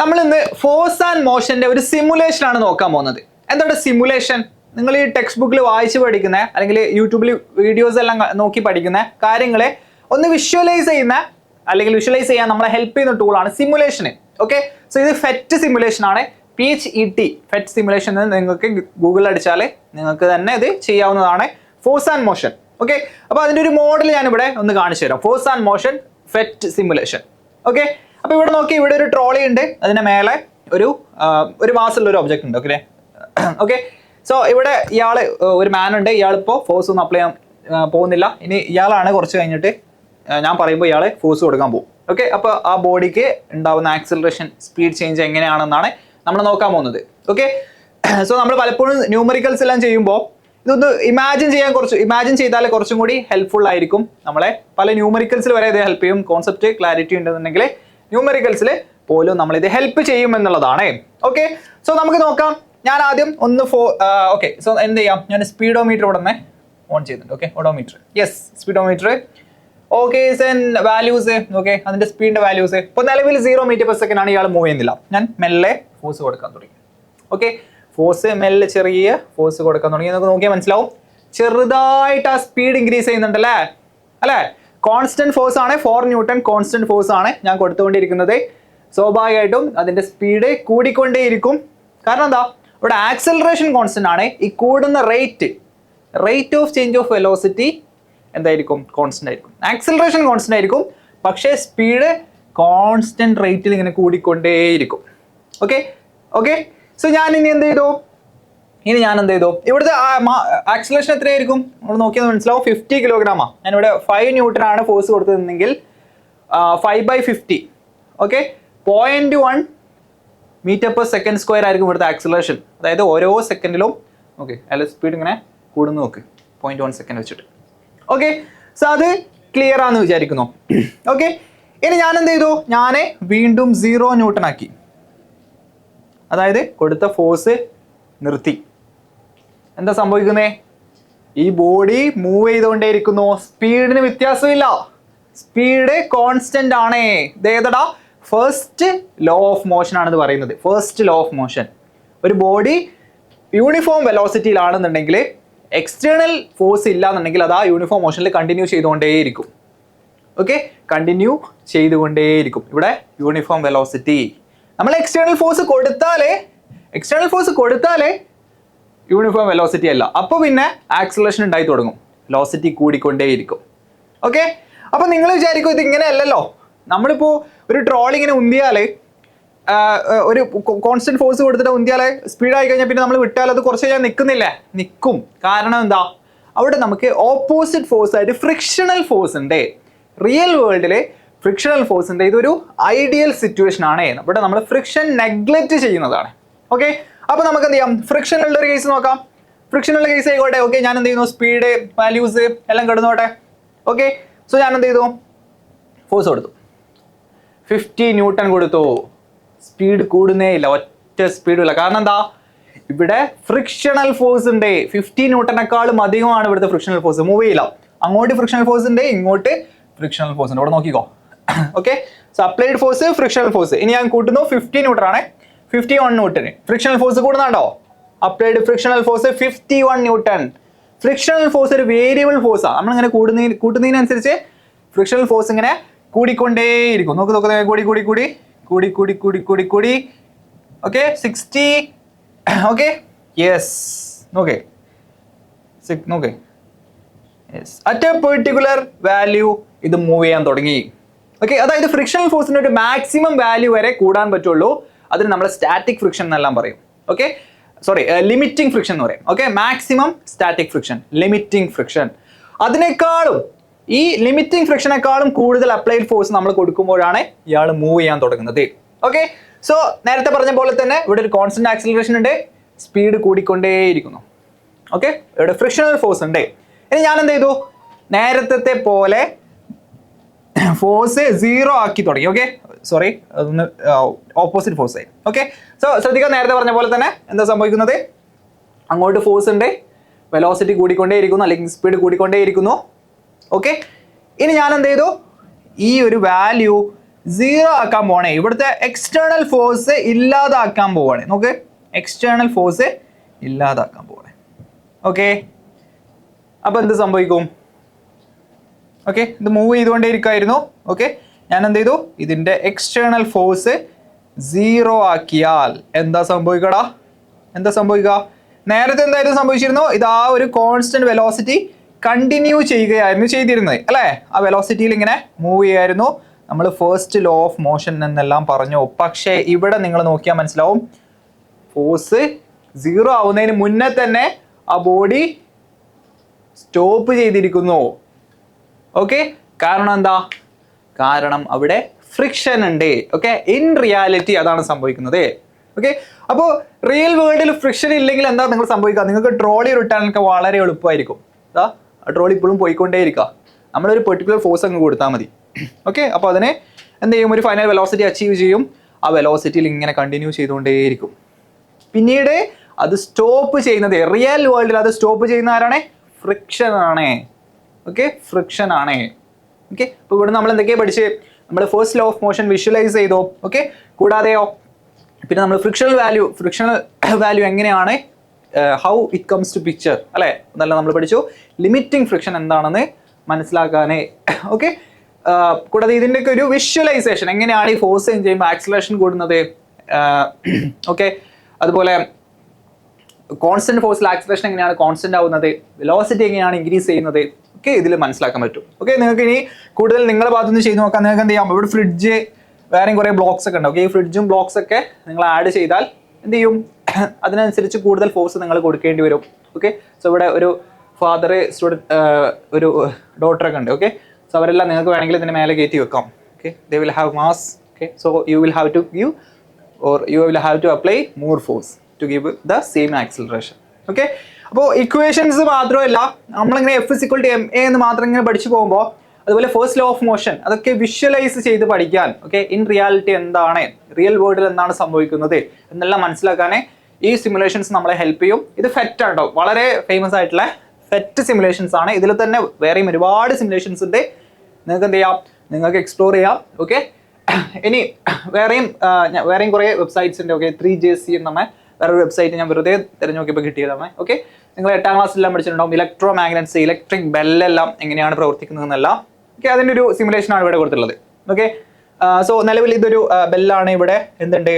നമ്മൾ ഇന്ന് force and മോഷന്റെ ഒരു സിമുലേഷൻ ആണ് നോക്കാൻ പോകുന്നത്. എന്താണ് സിമുലേഷൻ? നിങ്ങൾ ഈ ടെക്സ്റ്റ് ബുക്കിൽ വായിച്ച് പഠിക്കുന്ന അല്ലെങ്കിൽ യൂട്യൂബിൽ വീഡിയോസ് എല്ലാം നോക്കി പഠിക്കുന്ന കാര്യങ്ങളെ ഒന്ന് വിഷ്വലൈസ് ചെയ്യുന്ന അല്ലെങ്കിൽ വിഷ്വലൈസ് ചെയ്യാൻ നമ്മളെ ഹെൽപ്പ് ചെയ്യുന്ന ടൂളാണ് സിമുലേഷൻ. ഓക്കെ, സോ ഇത് ഫെറ്റ് സിമുലേഷൻ ആണ്. PHET ഫെറ്റ് സിമുലേഷൻ എന്ന് നിങ്ങൾക്ക് ഗൂഗിളിൽ അടിച്ചാൽ നിങ്ങൾക്ക് തന്നെ ഇത് ചെയ്യാവുന്നതാണ്. Force and motion. ഓക്കെ, അപ്പോൾ അതിൻ്റെ ഒരു മോഡൽ ഞാനിവിടെ ഒന്ന് കാണിച്ചു തരാം. Force and motion PhET simulation. Okay, അപ്പോൾ ഇവിടെ നോക്കി, ഇവിടെ ഒരു ട്രോളി ഉണ്ട്, അതിന്റെ മേലെ ഒരു മാസുള്ള ഒരു ഒബ്ജക്റ്റ് ഉണ്ട്. ഓക്കെ ഓക്കെ, സോ ഇവിടെ ഒരു മാൻ ഉണ്ട്. ഇയാളിപ്പോൾ ഫോഴ്സ് ഒന്നും അപ്ലൈ ചെയ്യാൻ പോകുന്നില്ല. ഇനി ഇയാളാണ് കുറച്ച് കഴിഞ്ഞിട്ട് ഞാൻ പറയുമ്പോൾ ഇയാൾ ഫോഴ്സ് കൊടുക്കാൻ പോകും. ഓക്കെ, അപ്പോൾ ആ ബോഡിക്ക് ഉണ്ടാവുന്ന ആക്സിലറേഷൻ സ്പീഡ് ചേഞ്ച് എങ്ങനെയാണെന്നാണ് നമ്മൾ നോക്കാൻ പോകുന്നത്. ഓക്കെ, സോ നമ്മൾ പലപ്പോഴും ന്യൂമറിക്കൽസ് എല്ലാം ചെയ്യുമ്പോൾ ഇതൊന്ന് ഇമാജിൻ ചെയ്താൽ കുറച്ചും കൂടി ഹെൽപ്ഫുൾ ആയിരിക്കും. നമ്മളെ പല ന്യൂമറിക്കൽസിൽ വരെ ഇത് ഹെൽപ്പ് ചെയ്യും. കോൺസെപ്റ്റ് ക്ലാരിറ്റി ഉണ്ടെന്നുണ്ടെങ്കിൽ ന്യൂമറിക്കൽസിൽ പോലും നമ്മൾ ഇത് ഹെൽപ്പ് ചെയ്യും എന്നുള്ളതാണ്. ഓക്കെ, സോ നമുക്ക് നോക്കാം. ഞാൻ ആദ്യം ഒന്ന് ഓക്കെ, സോ എന്ത് ചെയ്യാം, ഞാൻ സ്പീഡോമീറ്റർ ഇവിടെ നിന്ന് ഓൺ ചെയ്തിട്ടുണ്ട്. Okay, odometer, yes, speedometer. Okay, values. Okay, അതിന്റെ സ്പീഡിന്റെ വാല്യൂസ് ഇപ്പോൾ നിലവിൽ 0 മീറ്റർ/സെക്കൻഡ് ആണ്. ഇയാൾ മൂവ് ചെയ്യുന്നില്ല. ഞാൻ മെല്ലെ ഫോഴ്സ് കൊടുക്കാൻ തുടങ്ങി. ഓക്കെ, ഫോഴ്സ് മെല്ലെ ചെറിയ ഫോഴ്സ് കൊടുക്കാൻ തുടങ്ങി. നമുക്ക് നോക്കിയാൽ മനസ്സിലാവും ചെറുതായിട്ട് ആ സ്പീഡ് ഇൻക്രീസ് ചെയ്യുന്നുണ്ടല്ലേ, അല്ലേ? കോൺസ്റ്റന്റ് ഫോഴ്സ് ആണ്, 4 ന്യൂട്ടൺ കോൺസ്റ്റന്റ് ഫോഴ്സ് ആണ് ഞാൻ കൊടുത്തുകൊണ്ടിരിക്കുന്നത്. സ്വാഭാവികമായിട്ടും അതിന്റെ സ്പീഡ് കൂടിക്കൊണ്ടേയിരിക്കും. കാരണം എന്താ, ഇവിടെ ആക്സലറേഷൻ കോൺസ്റ്റന്റ് ആണ്. ഈ കൂടുന്ന rate of change of velocity എന്തായിരിക്കും? കോൺസ്റ്റന്റ് ആയിരിക്കും. ആക്സലറേഷൻ കോൺസ്റ്റന്റ് ആയിരിക്കും, പക്ഷേ സ്പീഡ് കോൺസ്റ്റന്റ് റേറ്റിൽ ഇങ്ങനെ കൂടിക്കൊണ്ടേയിരിക്കും. ഓക്കെ ഓക്കെ, സോ ഞാൻ ഇനി എന്ത് ചെയ്തു? ഇവിടുത്തെ ആക്സലറേഷൻ എത്രയായിരിക്കും നമ്മൾ നോക്കിയാൽ മനസ്സിലാവും. 50 കിലോഗ്രാമാ. ഞാനിവിടെ 5 ന്യൂട്ടൺ ആണ് ഫോഴ്സ് കൊടുത്തിരുന്നെങ്കിൽ 5/50. ഓക്കെ, 0.1 മീറ്റർ/സെക്കൻഡ് ആയിരിക്കും ഇവിടുത്തെ ആക്സലറേഷൻ. അതായത് ഓരോ സെക്കൻഡിലും ഓക്കെ അല്ല സ്പീഡ് ഇങ്ങനെ കൂടുന്നു നോക്ക്, 0.1 സെക്കൻഡ് വെച്ചിട്ട്. ഓക്കെ, സോ അത് ക്ലിയർ ആണെന്ന് വിചാരിക്കുന്നു. ഓക്കെ, ഇനി ഞാൻ എന്ത് ചെയ്തു? ഞാൻ വീണ്ടും 0 ന്യൂട്ടൺ ആക്കി. അതായത് കൊടുത്ത ഫോഴ്സ് നിർത്തി. എന്താ സംഭവിക്കുന്നേ? ഈ ബോഡി മൂവ് ചെയ്തുകൊണ്ടേയിരിക്കുന്നു. സ്പീഡിന് വ്യത്യാസമില്ല, സ്പീഡ് കോൺസ്റ്റന്റ് ആണ്. ഇതേതടാ? ഫസ്റ്റ് ലോ ഓഫ് മോഷൻ ആണെന്ന് പറയുന്നത്. First law of motion. ഒരു ബോഡി യൂണിഫോം വെലോസിറ്റിയിലാണെന്നുണ്ടെങ്കിൽ എക്സ്റ്റേണൽ ഫോഴ്സ് ഇല്ല എന്നുണ്ടെങ്കിൽ അത് ആ യൂണിഫോം മോഷനിൽ കണ്ടിന്യൂ ചെയ്തുകൊണ്ടേയിരിക്കും. ഓക്കെ, കണ്ടിന്യൂ ചെയ്തുകൊണ്ടേയിരിക്കും. ഇവിടെ യൂണിഫോം വെലോസിറ്റി. നമ്മൾ എക്സ്റ്റേണൽ ഫോഴ്സ് കൊടുത്താലേ യൂണിഫോം വെലോസിറ്റി അല്ല. അപ്പോൾ പിന്നെ ആക്സലറേഷൻ ഉണ്ടായി തുടങ്ങും, വെലോസിറ്റി കൂടിക്കൊണ്ടേയിരിക്കും. ഓക്കെ, അപ്പോൾ നിങ്ങൾ വിചാരിക്കും ഇത് ഇങ്ങനെയല്ലല്ലോ. നമ്മളിപ്പോൾ ഒരു ട്രോളി ഇങ്ങനെ ഉന്തിയാൽ, ഒരു കോൺസ്റ്റന്റ് ഫോഴ്സ് കൊടുത്തിട്ട് ഉന്തിയാൽ സ്പീഡായി കഴിഞ്ഞാൽ പിന്നെ നമ്മൾ വിട്ടാൽ അത് കുറച്ച് കഴിഞ്ഞാൽ നിൽക്കും. കാരണം എന്താ? അവിടെ നമുക്ക് ഓപ്പോസിറ്റ് ഫോഴ്സ് ആയിട്ട് ഫ്രിക്ഷണൽ ഫോഴ്സ് ഉണ്ട്. റിയൽ വേൾഡിൽ ഫ്രിക്ഷണൽ ഫോഴ്സ് ഉണ്ട്. ഇതൊരു ഐഡിയൽ സിറ്റുവേഷൻ ആണ്. ഇവിടെ നമ്മൾ ഫ്രിക്ഷൻ നെഗ്ലക്റ്റ് ചെയ്യുന്നതാണ്. ഓക്കെ, അപ്പോൾ നമുക്ക് എന്ത് ചെയ്യാം? ഫ്രിക്ഷനുള്ള ഒരു കേസ് നോക്കാം. ഫ്രിക്ഷനുള്ള കേസ് ആയിക്കോട്ടെ. ഓക്കെ, ഞാൻ എന്ത് ചെയ്യുന്നു? സ്പീഡ് വാല്യൂസ് എല്ലാം കിടന്നോട്ടെ. ഓക്കെ, സോ ഞാൻ എന്ത് ചെയ്തു? ഫോഴ്സ് കൊടുത്തു, 50 ന്യൂട്ടൺ കൊടുത്തു. സ്പീഡ് കൂടുന്നേ ഇല്ല, ഒറ്റ സ്പീഡില്ല. കാരണം എന്താ? ഇവിടെ ഫ്രിക്ഷണൽ ഫോഴ്സ് ഉണ്ട്. 50 ന്യൂട്ടനേക്കാളും അധികമാണ് ഇവിടുത്തെ ഫ്രിക്ഷണൽ ഫോഴ്സ്. മൂവ് ചെയ്യില്ല. അങ്ങോട്ട് ഫ്രിക്ഷണൽ ഫോഴ്സ് ഉണ്ട്, ഇങ്ങോട്ട് ഫ്രിക്ഷണൽ ഫോഴ്സ് ഉണ്ട്. ഇവിടെ നോക്കിക്കോ. Okay, so applied force, frictional force. ഇനി ഞാൻ കൂട്ടുന്നു, 50 ന്യൂട്ടൺ ആണ്. 51 ന്യൂട്ടൺ ഫ്രിക്ഷണൽ ഫോഴ്സ് കൂടുന്നുണ്ടോ? Applied frictional force 51 newton. Frictional force ഒരു വേരിയബിൾ ഫോഴ്സാണ്. നമ്മളിങ്ങനെ കൂട്ടുന്നതിനനുസരിച്ച് ഫ്രിക്ഷണൽ ഫോഴ്സ് ഇങ്ങനെ കൂടിക്കൊണ്ടേയിരിക്കും. കൂടി. Okay, 60. Okay, yes. Okay, at a particular value ഇത് മൂവ് ചെയ്യാൻ തുടങ്ങി. ഓക്കെ, അതായത് ഫ്രിക്ഷണൽ ഫോഴ്സിന്റെ ഒരു മാക്സിമം വാല്യൂ വരെ കൂടാൻ പറ്റുള്ളൂ. അതിന് നമ്മൾ സ്റ്റാറ്റിക് ഫ്രിക്ഷൻ എന്നെല്ലാം പറയും. ഓക്കെ, ലിമിറ്റിംഗ് ഫ്രിക്ഷൻ എന്ന് പറയും. Okay, maximum static friction, limiting friction. അതിനേക്കാളും ഈ ലിമിറ്റിംഗ് ഫ്രിക്ഷനേക്കാളും കൂടുതൽ അപ്ലൈഡ് ഫോഴ്സ് നമ്മൾ കൊടുക്കുമ്പോഴാണ് ഇയാൾ മൂവ് ചെയ്യാൻ തുടങ്ങുന്നത്. ഓക്കെ, സോ നേരത്തെ പറഞ്ഞ പോലെ തന്നെ ഇവിടെ ഒരു കോൺസ്റ്റന്റ് ആക്സിലറേഷൻ ഉണ്ട്, സ്പീഡ് കൂടിക്കൊണ്ടേയിരിക്കുന്നു. ഓക്കെ, ഇവിടെ ഫ്രിക്ഷണൽ ഫോഴ്സ് ഉണ്ട്. ഇനി ഞാൻ എന്ത് ചെയ്തു? നേരത്തെ പോലെ ഫോഴ്സ് 0 ആക്കി തുടങ്ങി. ഓക്കെ, സോറി, അതൊന്ന് ഓപ്പോസിറ്റ് ഫോഴ്സ് ആയി. ഓക്കെ, സോ ശ്രദ്ധിക്കാൻ, നേരത്തെ പറഞ്ഞ പോലെ തന്നെ എന്താ സംഭവിക്കുന്നത്? അങ്ങോട്ട് ഫോഴ്സ് ഉണ്ട്, വെലോസിറ്റി കൂടിക്കൊണ്ടേയിരിക്കുന്നു, അല്ലെങ്കിൽ സ്പീഡ് കൂടിക്കൊണ്ടേയിരിക്കുന്നു. ഓക്കെ, ഇനി ഞാൻ എന്ത് ചെയ്തു? ഈ ഒരു വാല്യൂ സീറോ ആക്കാൻ പോവാണേ. ഇവിടുത്തെ എക്സ്റ്റേണൽ ഫോഴ്സ് ഇല്ലാതാക്കാൻ പോവാണ്. നോക്ക്, എക്സ്റ്റേണൽ ഫോഴ്സ് ഇല്ലാതാക്കാൻ പോവാണ്. ഓക്കെ, അപ്പൊ എന്ത് സംഭവിക്കും? ഓക്കെ, ഇത് മൂവ് ചെയ്തുകൊണ്ടേ ഇരിക്കുമായിരുന്നു. ഓക്കെ, ഞാൻ എന്ത് ചെയ്തു? ഇതിന്റെ എക്സ്റ്റേണൽ ഫോഴ്സ് സീറോ ആക്കിയാൽ എന്താ സംഭവിക്കടാ? എന്താ സംഭവിക്കുക? നേരത്തെ എന്തായിരുന്നു സംഭവിച്ചിരുന്നു? ഇത് ആ ഒരു കോൺസ്റ്റന്റ് വെലോസിറ്റി കണ്ടിന്യൂ ചെയ്യുകയായിരുന്നു ചെയ്തിരുന്നത് അല്ലേ? ആ വെലോസിറ്റിയിൽ ഇങ്ങനെ മൂവ് ചെയ്യായിരുന്നു. നമ്മൾ ഫസ്റ്റ് ലോ ഓഫ് മോഷൻ എന്നെല്ലാം പറഞ്ഞു. പക്ഷേ ഇവിടെ നിങ്ങൾ നോക്കിയാൽ മനസ്സിലാവും, ഫോഴ്സ് സീറോ ആവുന്നതിന് മുന്നേ തന്നെ ആ ബോഡി സ്റ്റോപ്പ് ചെയ്തിരിക്കുന്നു. ഓക്കെ, കാരണം എന്താ? കാരണം അവിടെ ഫ്രിക്ഷൻ ഉണ്ട്. ഓക്കെ, ഇൻ റിയാലിറ്റി അതാണ് സംഭവിക്കുന്നത്. ഓക്കെ, അപ്പോൾ റിയൽ വേൾഡിൽ ഫ്രിക്ഷൻ ഇല്ലെങ്കിൽ എന്താ നിങ്ങൾ സംഭവിക്കുക? നിങ്ങൾക്ക് ട്രോളി റിട്ടാനൊക്കെ വളരെ എളുപ്പമായിരിക്കും. ആ ട്രോളി ഇപ്പോഴും പോയിക്കൊണ്ടേയിരിക്കുക. നമ്മളൊരു പെർട്ടിക്കുലർ ഫോഴ്സ് അങ്ങ് കൊടുത്താൽ മതി. ഓക്കെ, അപ്പോൾ അതിനെ എന്ത് ചെയ്യും? ഒരു ഫൈനൽ വെലോസിറ്റി അച്ചീവ് ചെയ്യും. ആ വെലോസിറ്റിയിൽ ഇങ്ങനെ കണ്ടിന്യൂ ചെയ്തുകൊണ്ടേയിരിക്കും. പിന്നീട് അത് സ്റ്റോപ്പ് ചെയ്യുന്നത്, റിയൽ വേൾഡിൽ അത് സ്റ്റോപ്പ് ചെയ്യുന്ന ആരാണ്? ഫ്രിക്ഷൻ ആണ്. ഓക്കെ, ഫ്രിക്ഷൻ ആണ്. ഓക്കെ, അപ്പോൾ ഇവിടെ നമ്മൾ എന്തൊക്കെയാണ് പഠിച്ച്? നമ്മൾ first law of motion visualise ചെയ്തോ. ഓക്കെ, കൂടാതെയോ പിന്നെ നമ്മൾ ഫ്രിക്ഷണൽ വാല്യൂ എങ്ങനെയാണ്, how it comes to picture അല്ലേ, എന്നല്ല നമ്മൾ പഠിച്ചു. ലിമിറ്റിംഗ് ഫ്രിക്ഷൻ എന്താണെന്ന് മനസ്സിലാക്കാനേ. ഓക്കെ, കൂടാതെ ഇതിൻ്റെയൊക്കെ ഒരു വിഷ്വലൈസേഷൻ, എങ്ങനെയാണ് ഈ ഫോഴ്സ് ചെയ്യുമ്പോൾ ആക്സിലറേഷൻ കൂടുന്നത്. ഓക്കെ, അതുപോലെ കോൺസ്റ്റന്റ് ഫോഴ്സിൽ ആക്സിലറേഷൻ എങ്ങനെയാണ് കോൺസ്റ്റന്റ് ആവുന്നത്, വെലോസിറ്റി എങ്ങനെയാണ് ഇൻക്രീസ് ചെയ്യുന്നത്, ഒക്കെ ഇതിൽ മനസ്സിലാക്കാൻ പറ്റും. ഓക്കെ, നിങ്ങൾക്ക് ഇനി കൂടുതൽ നിങ്ങളുടെ ഭാഗത്തുനിന്ന് ചെയ്ത് നോക്കാം. നിങ്ങൾക്ക് എന്ത് ചെയ്യാം? ഇവിടെ ഫ്രിഡ്ജ്, വേറെയും കുറേ ബ്ലോക്സ് ഒക്കെ ഉണ്ട്. ഓക്കെ, ഈ ഫ്രിഡ്ജും ബ്ലോക്സ് ഒക്കെ നിങ്ങൾ ആഡ് ചെയ്താൽ എന്ത് ചെയ്യും? അതിനനുസരിച്ച് കൂടുതൽ ഫോഴ്സ് നിങ്ങൾ കൊടുക്കേണ്ടി വരും. ഓക്കെ, സോ ഇവിടെ ഒരു ഫാദർ, സ്റ്റുഡൻറ്റ്, ഒരു ഡോട്ടറൊക്കെ ഉണ്ട്. ഓക്കെ, സോ അവരെല്ലാം നിങ്ങൾക്ക് വേണമെങ്കിൽ ഇതിന് മേലെ കയറ്റി വെക്കാം. Okay, they will have mass. Okay, so you will have to give or you will have to apply more force to give the same acceleration. Okay, അപ്പോൾ ഇക്വേഷൻസ് മാത്രമല്ല, നമ്മളിങ്ങനെ F=ma എന്ന് മാത്രം ഇങ്ങനെ പഠിച്ചു പോകുമ്പോൾ, അതുപോലെ ഫസ്റ്റ് ലോ ഓഫ് മോഷൻ അതൊക്കെ വിഷ്വലൈസ് ചെയ്ത് പഠിക്കാൻ, ഓക്കെ, ഇൻ റിയാലിറ്റി എന്താണ്, റിയൽ വേൾഡിൽ എന്താണ് സംഭവിക്കുന്നത് എന്നെല്ലാം മനസ്സിലാക്കാൻ ഈ സിമുലേഷൻസ് നമ്മളെ ഹെൽപ്പ് ചെയ്യും. ഇത് ഫെറ്റ് ആണ്, വളരെ ഫേമസ് ആയിട്ടുള്ള ഫെറ്റ് സിമുലേഷൻസ് ആണ്. ഇതിൽ തന്നെ വേറെയും ഒരുപാട് സിമുലേഷൻസ് ഉണ്ട്. നിങ്ങൾക്ക് എന്ത് ചെയ്യാം? നിങ്ങൾക്ക് എക്സ്പ്ലോർ ചെയ്യാം. ഓക്കെ, ഇനി വേറെയും കുറേ വെബ്സൈറ്റ്സ് ഉണ്ട്. ഓക്കെ, 3JC എന്ന വേറൊരു വെബ്സൈറ്റ് ഞാൻ വെറുതെ തിരഞ്ഞു നോക്കിയപ്പോൾ കിട്ടിയതാണ്. ഓക്കെ, നിങ്ങൾ 8ാം ക്ലാസ്സിലെല്ലാം പഠിച്ചിട്ടുണ്ടാവും. ഇലക്ട്രോ മാഗ്നറ്റ്സ്, ഇലക്ട്രിക് ബെല്ലെല്ലാം എങ്ങനെയാണ് പ്രവർത്തിക്കുന്നതെന്നെല്ലാം. ഓക്കെ, അതിൻ്റെ ഒരു സിമുലേഷനാണ് ഇവിടെ കൊടുത്തിട്ടുള്ളത്. ഓക്കെ, സോ നിലവിൽ ഇതൊരു ബെല്ലാണ്. ഇവിടെ എന്തുണ്ട്?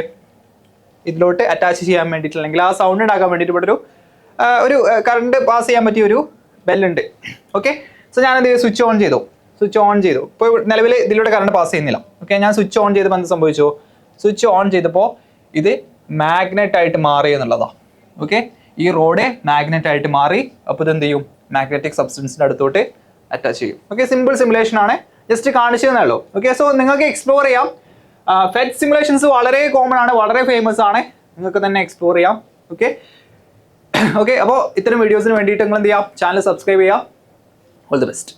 ഇതിലോട്ട് അറ്റാച്ച് ചെയ്യാൻ വേണ്ടിയിട്ട്, അല്ലെങ്കിൽ ആ സൗണ്ട് ഉണ്ടാക്കാൻ വേണ്ടിയിട്ട് ഇവിടെ ഒരു കറണ്ട് പാസ് ചെയ്യാൻ പറ്റിയ ഒരു ബെല്ലുണ്ട്. ഓക്കെ, സോ ഞാനത് സ്വിച്ച് ഓൺ ചെയ്തു. ഇപ്പോൾ നിലവിൽ ഇതിലൂടെ കറണ്ട് പാസ് ചെയ്യുന്നില്ല. ഓക്കെ, ഞാൻ സ്വിച്ച് ഓൺ ചെയ്തപ്പോൾ എന്ത് സംഭവിച്ചു? സ്വിച്ച് ഓൺ ചെയ്തപ്പോൾ ഇത് മാഗ്നറ്റ് ആയിട്ട് മാറി എന്നുള്ളതാണ്. ഓക്കെ, ഈ റോഡ് മാഗ്നറ്റ് ആയിട്ട് മാറി. അപ്പോൾ ഇത് എന്ത് ചെയ്യും? മാഗ്നറ്റിക് സബ്സ്റ്റൻസിൻ്റെ അടുത്തോട്ട് അറ്റാച്ച് ചെയ്യും. ഓക്കെ, സിമ്പിൾ സിമുലേഷൻ ആണ്, ജസ്റ്റ് കാണിച്ചു തന്നേ ഉള്ളൂ. ഓക്കെ, സോ നിങ്ങൾക്ക് എക്സ്പ്ലോർ ചെയ്യാം. ഫെറ്റ് സിമുലേഷൻസ് വളരെ കോമൺ ആണ്, വളരെ ഫേമസ് ആണ്. നിങ്ങൾക്ക് തന്നെ എക്സ്പ്ലോർ ചെയ്യാം. ഓക്കെ, അപ്പോൾ ഇത്തരം വീഡിയോസിന് വേണ്ടിയിട്ട് നിങ്ങൾ എന്ത് ചെയ്യാം? ചാനൽ സബ്സ്ക്രൈബ് ചെയ്യാം. All the best.